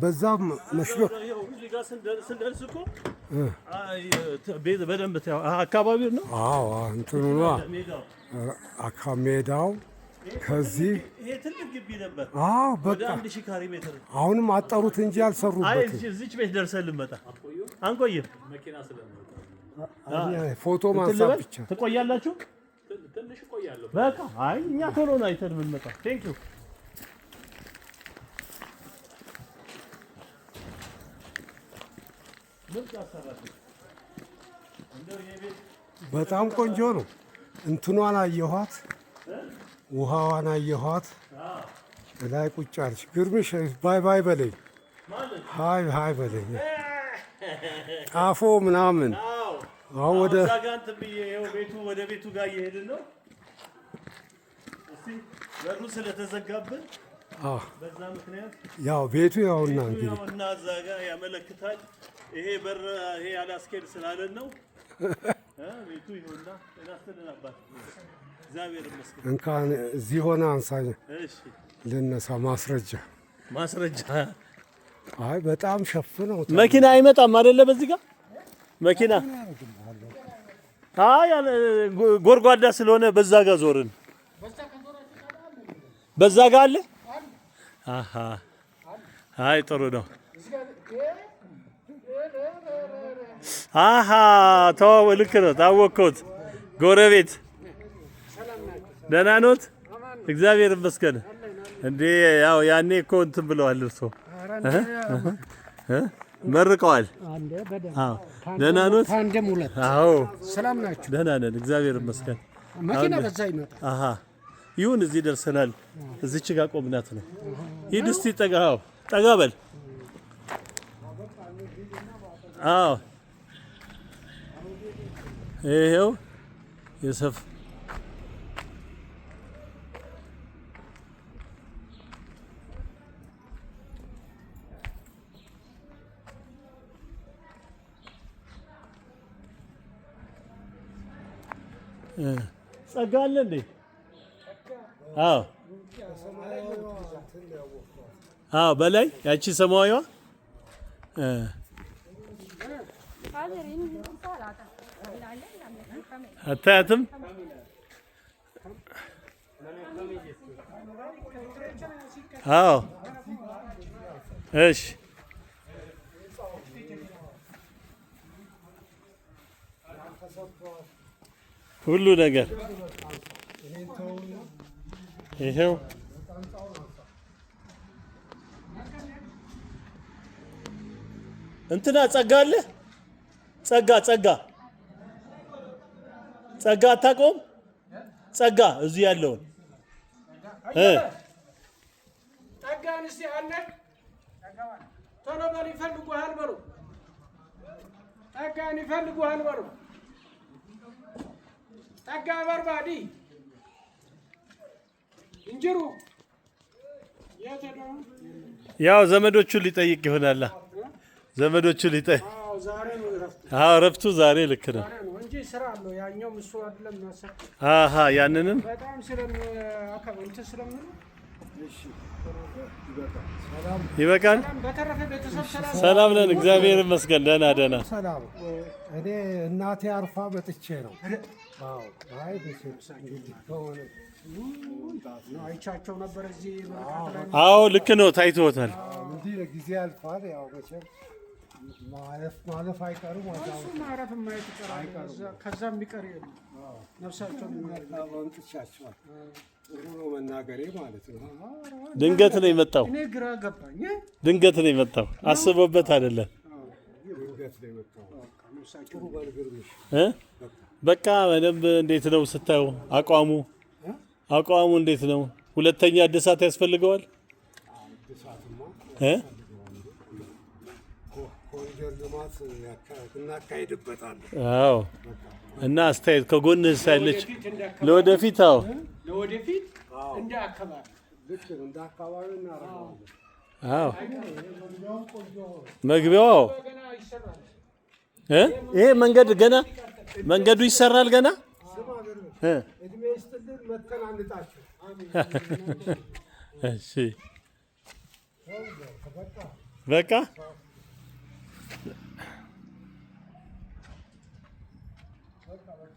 በዛም መስሎ በደንብ አካባቢው ነው። አዎ እንትኑ ነው ሜዳው ከዚህ ይሄ ትልቅ ግቢ ነበር። አዎ በቃ 1000 ካሬ ሜትር። አሁንም አጠሩት እንጂ አልሰሩበትም። እዚች ቤት ደርሰን ልንመጣ አንቆይም። ፎቶ ማንሳት ብቻ ትቆያላችሁ። ትንሽ እቆያለሁ። በቃ አይ እኛ ቶሎ ነው አይተን የምንመጣው። ቴንክ ዩ በጣም ቆንጆ ነው። እንትኗን አየኋት፣ ውሃዋን አየኋት። ላይ ቁጭ አለች። ግርምሽ ባይ ባይ በለኝ፣ ሃይ በለኝ። ጣፎ ምናምን አሁን ወደ ቤቱ ወደ ቤቱ ጋር እየሄድን ነው። እስቲ በሩ ስለተዘጋብን በዛ ምክንያት ያው ቤቱ ያውና እንግዲህ እና እዛ ጋር ያመለክታል። ይሄ በር ይሄ አላስኬድ ስላለን ነው። ቤቱ ይሁንና እናስተናባል። እግዚአብሔር ይመስገን። እንኳን እዚህ ሆነ አንሳኝ። እሺ ልነሳ ማስረጃ አይ በጣም ሸፍነው መኪና አይመጣም አይደለ? በዚህ ጋር መኪና አይ ጎርጓዳ ስለሆነ በዛ ጋር ዞርን። በዛ ጋር አለ። አሃ አይ ጥሩ ነው። አሃ ተው ልክ ነው። ታወቅኩት። ጎረቤት ደህና ኖት? እግዚአብሔር ይመስገን። እንዴ ያው ያኔ እኮ እንትን ብለዋል እርሶ መርቀዋል። አዎ ደህና ኖት? አንደም ሁለት። አዎ ሰላም ናችሁ? ደህና ነን እግዚአብሔር ይመስገን። መኪና በዛ ይመጣል። አሃ ይሁን እዚህ ደርሰናል። እዚች ጋር ቆምናት ነው። ሂድ እስቲ ጠጋው ጠጋ በል። አዎ ይሄው የሰፍ ጸጋ አለ እንዴ? አዎ አዎ በላይ ያቺ ሰማያዊዋ አታያትም? አዎ እሺ ሁሉ ነገር ይሄው እንትና ጸጋ አለ። ጸጋ አታውቀውም? ጸጋ እዚህ ያለውን ጸጋን እስቲ አለ ቶሎ በል ይፈልጉሃል በሉ። ጸጋን ይፈልጉሃል በሉ። ጸጋ በርባዲ እንጅሩ ያው ዘመዶቹን ሊጠይቅ ይሆናል። ዘመዶቹ ሊጠይቅ ዛሬ ነው እረፍት። አዎ እረፍቱ ዛሬ ልክ ነው እንጂ ስራ አለው። ያኛው እሱ አይደለም ማሰብ። አሃ ያንንም በጣም ስለሚያከብሩት ስለምን እሺ ይበቃል። በተረፈ ቤተሰብ ሰላም ነን እግዚአብሔር ይመስገን። ደህና ሰላም። እኔ እናቴ አርፋ መጥቼ ነው። አዎ አይ እንግዲህ ከሆነ አይቻቸው ነበር እዚህ አዎ ልክ ነው። ታይቶታል። እንዲህ ጊዜ አልፏል። ያው መቼም ማለፍ አይቀርም። ማረፍ ማየት ይቀራል። ከዛም ቢቀር የለም ነፍሳቸውን የሚያወንጥቻቸዋል። ጥሩ ነው መናገሬ ማለት ነው። ድንገት ነው የመጣው። እኔ ግራ ገባኝ። ድንገት ነው የመጣው። አስቦበት አይደለም። ድንገት ነው የመጣው። ጥሩ ባልግርምሽ በቃ በደንብ እንዴት ነው ስታዩ? አቋሙ እንዴት ነው? ሁለተኛ እድሳት ያስፈልገዋል? ኮሪደር ልማት እናካሄድበታለን። አዎ እና አስተያየት ከጎንህ ሳይለች ለወደፊት ለወደፊት እንደ አካባቢ እንደ አካባቢ እናደርጋለን። አዎ መግቢያው ይሄ መንገድ ገና መንገዱ ይሰራል ገና። እድሜ ይስጥልን መተን አንጣችሁ። እሺ በቃ